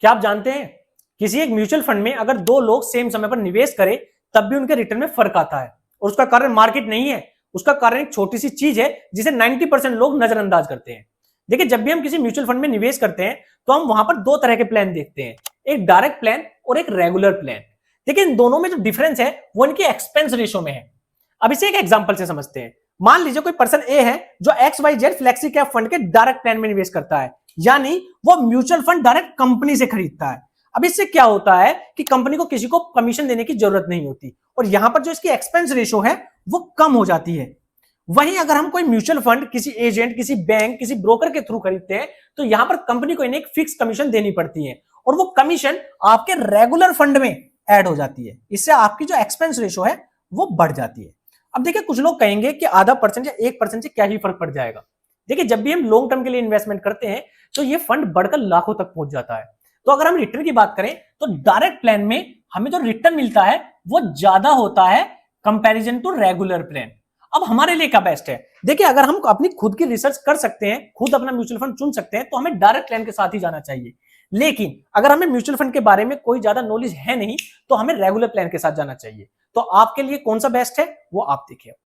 क्या आप जानते हैं किसी एक म्यूचुअल फंड में अगर दो लोग सेम समय पर निवेश करें तब भी उनके रिटर्न में फर्क आता है, और उसका कारण मार्केट नहीं है, उसका कारण एक छोटी सी चीज है जिसे 90% लोग नजरअंदाज करते हैं। देखिए, जब भी हम किसी म्यूचुअल फंड में निवेश करते हैं तो हम वहां पर दो तरह के प्लान देखते हैं, एक डायरेक्ट प्लान और एक रेगुलर प्लान। देखिए, इन दोनों में जो डिफरेंस है वो इनके एक्सपेंस रेशो में है। अब इसे एक एग्जांपल से समझते हैं। मान लीजिए कोई पर्सन ए है जो XYZ फ्लेक्सी कैप फंड के डायरेक्ट प्लान में निवेश करता है, यानी वो म्यूचुअल फंड डायरेक्ट कंपनी से खरीदता है। अब इससे क्या होता है कि कंपनी को किसी को कमीशन देने की जरूरत नहीं होती, और यहां पर जो इसकी एक्सपेंस रेशो है वो कम हो जाती है। वहीं अगर हम कोई म्यूचुअल फंड किसी एजेंट, किसी बैंक, किसी ब्रोकर के थ्रू खरीदते हैं तो यहां पर कंपनी को इन्हें एक फिक्स कमीशन देनी पड़ती है, और वो कमीशन आपके रेगुलर फंड में ऐड हो जाती है। इससे आपकी जो एक्सपेंस रेशो है वो बढ़ जाती है। अब देखिए, कुछ लोग कहेंगे कि आधा परसेंट या 1% से क्या ही फर्क पड़ जाएगा। देखिए, जब भी हम लॉन्ग टर्म के लिए इन्वेस्टमेंट करते हैं तो ये फंड बढ़कर लाखों तक पहुंच जाता है। तो अगर हम रिटर्न की बात करें तो डायरेक्ट प्लान में हमें जो रिटर्न मिलता है वो ज्यादा होता है कंपैरिजन टू रेगुलर प्लान। अब हमारे लिए क्या बेस्ट है? देखिए, अगर हम अपनी खुद की रिसर्च कर सकते हैं, खुद अपना म्यूचुअल फंड चुन सकते हैं, तो हमें डायरेक्ट प्लान के साथ ही जाना चाहिए। लेकिन अगर हमें म्यूचुअल फंड के बारे में कोई ज्यादा नॉलेज है नहीं तो हमें रेगुलर प्लान के साथ जाना चाहिए। तो आपके लिए कौन सा बेस्ट है वो आप देखिए।